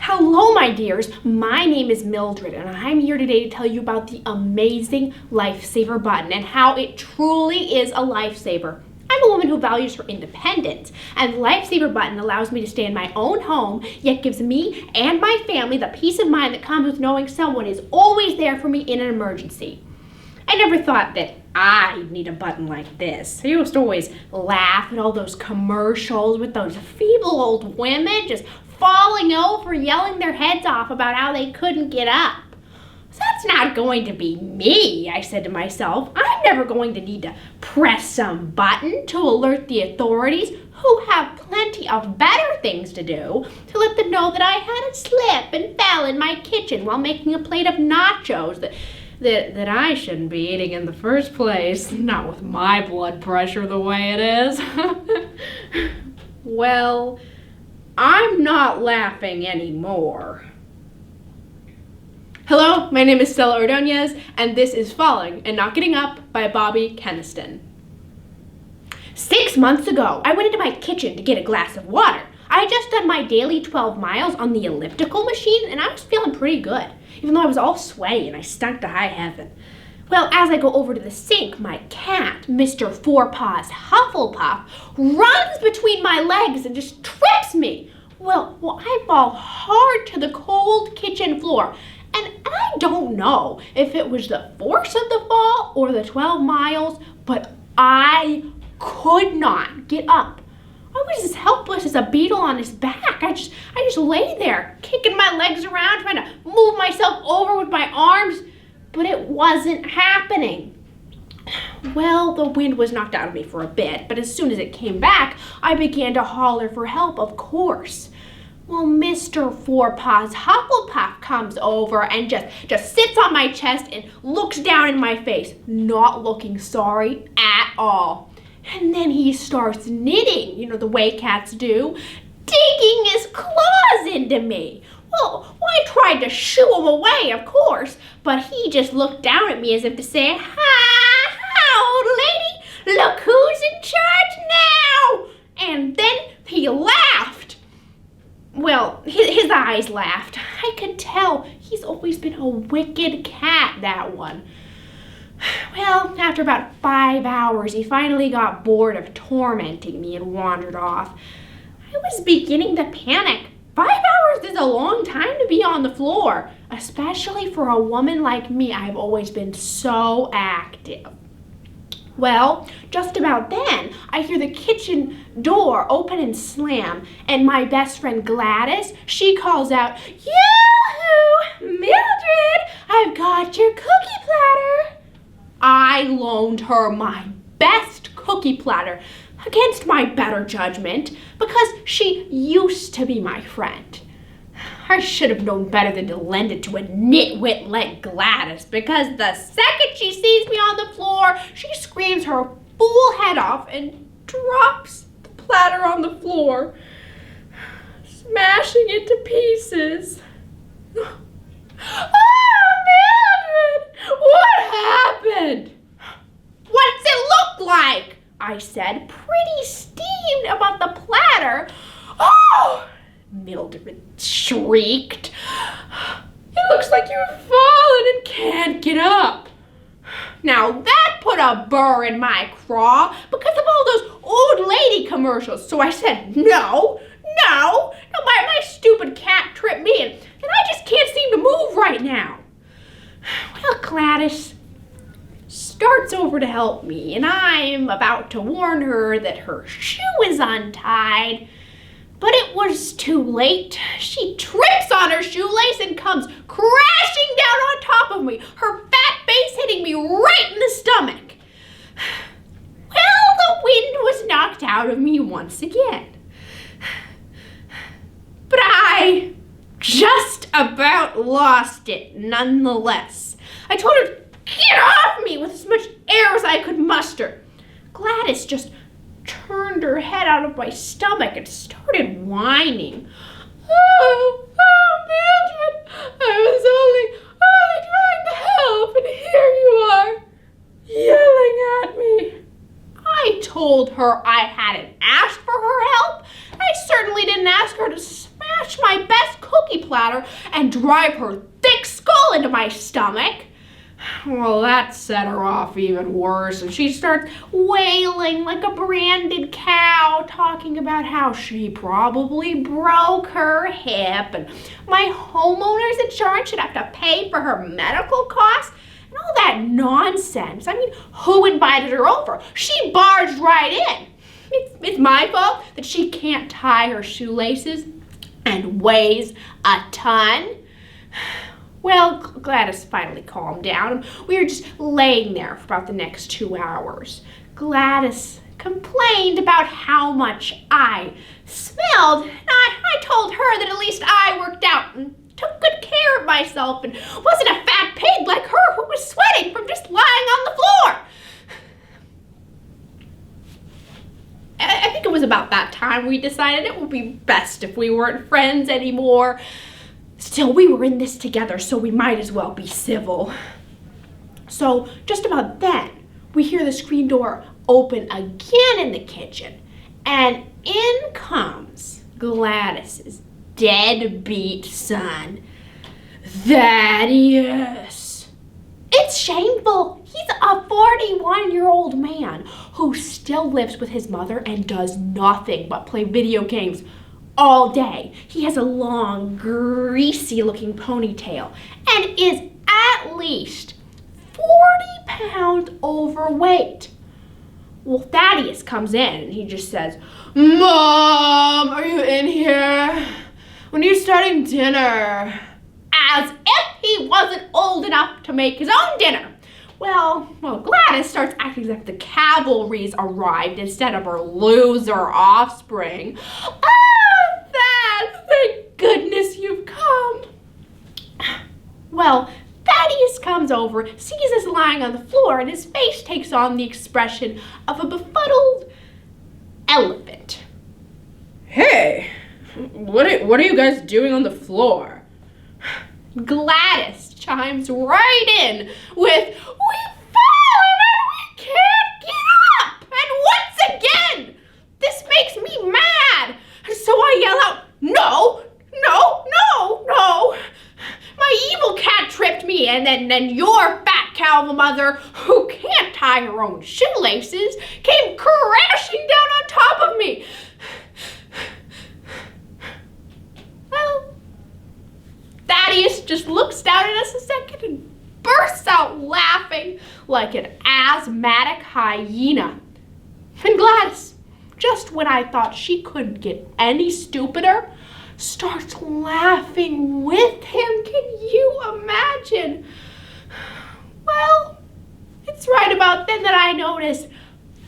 Hello, my dears. My name is Mildred, and I'm here today to tell you about the amazing Lifesaver button and how it truly is a lifesaver. I'm a woman who values her independence, and the Lifesaver button allows me to stay in my own home, yet gives me and my family the peace of mind that comes with knowing someone is always there for me in an emergency. I never thought that I'd need a button like this. I used to always laugh at all those commercials with those feeble old women just falling over, yelling their heads off about how they couldn't get up. So that's not going to be me, I said to myself. I'm never going to need to press some button to alert the authorities, who have plenty of better things to do, to let them know that I had a slip and fell in my kitchen while making a plate of nachos that I shouldn't be eating in the first place. Not with my blood pressure the way it is. Well, I'm not laughing anymore. Hello, my name is Stella Ordonez, and this is Falling and Not Getting Up by Bobby Keniston. 6 months ago, I went into my kitchen to get a glass of water. I had just done my daily 12 miles on the elliptical machine, and I was feeling pretty good, even though I was all sweaty and I stunk to high heaven. Well, as I go over to the sink, my cat, Mr. Four Paws Hufflepuff, runs between my legs and just trips me. Well, I fall hard to the cold kitchen floor, and I don't know if it was the force of the fall or the 12 miles, but I could not get up. I was as helpless as a beetle on his back. I just lay there, kicking my legs around, trying to move myself over with my arms, but it wasn't happening. Well, the wind was knocked out of me for a bit, but as soon as it came back, I began to holler for help, of course. Well, Mr. Four Paws Hufflepuff comes over and just sits on my chest and looks down in my face, not looking sorry at all. And then he starts knitting, the way cats do, digging his claws into me. Well, I tried to shoo him away, of course, but he just looked down at me as if to say, "Hi, old lady, look who's in charge now!" And then he laughed. Well, his eyes laughed. I could tell he's always been a wicked cat, that one. Well, after about 5 hours, he finally got bored of tormenting me and wandered off. I was beginning to panic. 5 hours is a long time to be on the floor, especially for a woman like me. I've always been so active. Well, just about then, I hear the kitchen door open and slam, and my best friend Gladys, she calls out, "Yoo-hoo, Mildred, I've got your cookie platter." I loaned her my best cookie platter against my better judgment because she used to be my friend. I should have known better than to lend it to a nitwit like Gladys, because the second she sees me on the floor, she screams her fool head off and drops the platter on the floor, smashing it to pieces. "Oh, Mildred, what happened?" "What's it look like?" I said, pretty steamed about the platter. "Oh!" Mildred shrieked. "It looks like you've fallen and can't get up." Now that put a burr in my craw because of all those old lady commercials. So I said, no, my stupid cat tripped me and I just can't seem to move right now. Well, Gladys starts over to help me, and I'm about to warn her that her shoe is untied. But it was too late. She trips on her shoelace and comes crashing down on top of me, her fat face hitting me right in the stomach. Well, the wind was knocked out of me once again. But I just about lost it nonetheless. I told her to get off me with as much air as I could muster. Gladys just turned her head out of my stomach and started whining. Oh, Mildred, I was only trying to help, and here you are, yelling at me. I told her I hadn't asked for her help. I certainly didn't ask her to smash crush my best cookie platter and drive her thick skull into my stomach. Well, that set her off even worse, and she starts wailing like a branded cow, talking about how she probably broke her hip, and my homeowner's insurance should have to pay for her medical costs, and all that nonsense. I mean, who invited her over? She barged right in. It's my fault that she can't tie her shoelaces and weighs a ton. Well, Gladys finally calmed down. We were just laying there for about the next 2 hours. Gladys complained about how much I smelled, and I told her that at least I worked out and took good care of myself and wasn't a fat pig like her who was sweating from just lying on the floor. I think it was about that time we decided it would be best if we weren't friends anymore. Still, we were in this together, so we might as well be civil. So just about then, we hear the screen door open again in the kitchen, and in comes Gladys's deadbeat son, Thaddeus. It's shameful. He's a 41-year-old man who still lives with his mother and does nothing but play video games all day. He has a long, greasy-looking ponytail and is at least 40 pounds overweight. Well, Thaddeus comes in and he just says, "Mom, are you in here? When are you starting dinner?" As if he wasn't old enough to make his own dinner. Well, Gladys starts acting as if the cavalry's arrived instead of her loser offspring. Thad, thank goodness you've come. Well, Thaddeus comes over, sees us lying on the floor, and his face takes on the expression of a befuddled elephant. "Hey, what are you guys doing on the floor?" Gladys chimes right in with, "We've fallen and we can't get up! And once again, this makes me mad!" So I yell out, "No, no, no, no! My evil cat tripped me, and then your fat cow mother, who can't tie her own shoelaces, came crashing down on top of me." Well, Thaddeus just looks down at us a second and bursts out laughing like an asthmatic hyena. And Gladys, just when I thought she couldn't get any stupider, starts laughing with him. Can you imagine? Well, it's right about then that I notice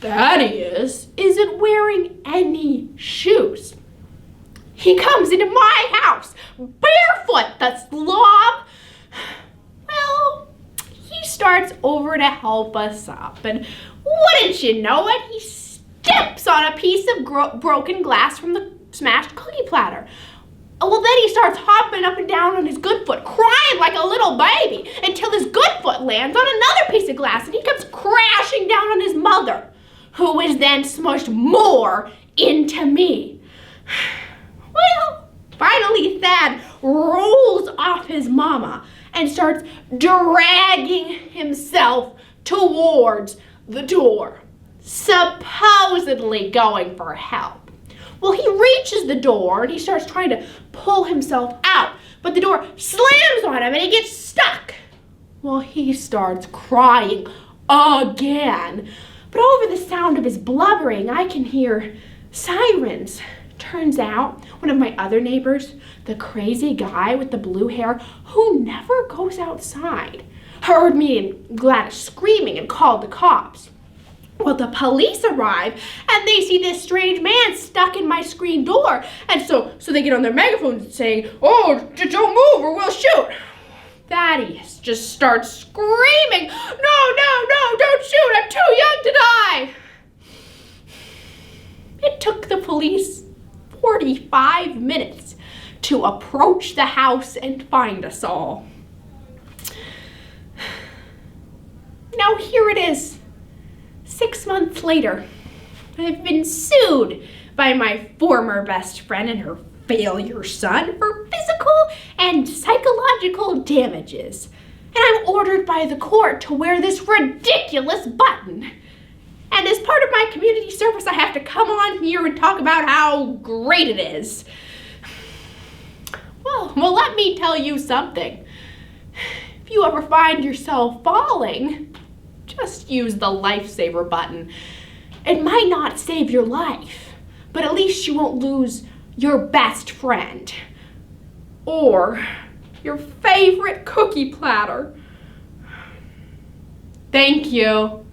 Thaddeus isn't wearing any shoes. He comes into my house, barefoot, the slob. Well, he starts over to help us up, and wouldn't you know it, he steps on a piece of broken glass from the smashed cookie platter. Well, then he starts hopping up and down on his good foot, crying like a little baby, until his good foot lands on another piece of glass, and he comes crashing down on his mother, who is then smushed more into me. Well, finally Thad rolls off his mama and starts dragging himself towards the door, supposedly going for help. Well, he reaches the door and he starts trying to pull himself out, but the door slams on him and he gets stuck. Well, he starts crying again, but over the sound of his blubbering, I can hear sirens. Turns out one of my other neighbors, the crazy guy with the blue hair who never goes outside, heard me and Gladys screaming and called the cops. Well, the police arrive and they see this strange man stuck in my screen door, and so they get on their megaphones saying, "Oh, don't move or we'll shoot." Thaddeus just starts screaming, No, don't shoot, I'm too young to die." It took the police 45 minutes to approach the house and find us all. Now here it is, 6 months later. I've been sued by my former best friend and her failure, son, for physical and psychological damages. And I'm ordered by the court to wear this ridiculous button. And as part of my community service, I have to come on here and talk about how great it is. Well, let me tell you something. If you ever find yourself falling, just use the lifesaver button. It might not save your life, but at least you won't lose your best friend or your favorite cookie platter. Thank you.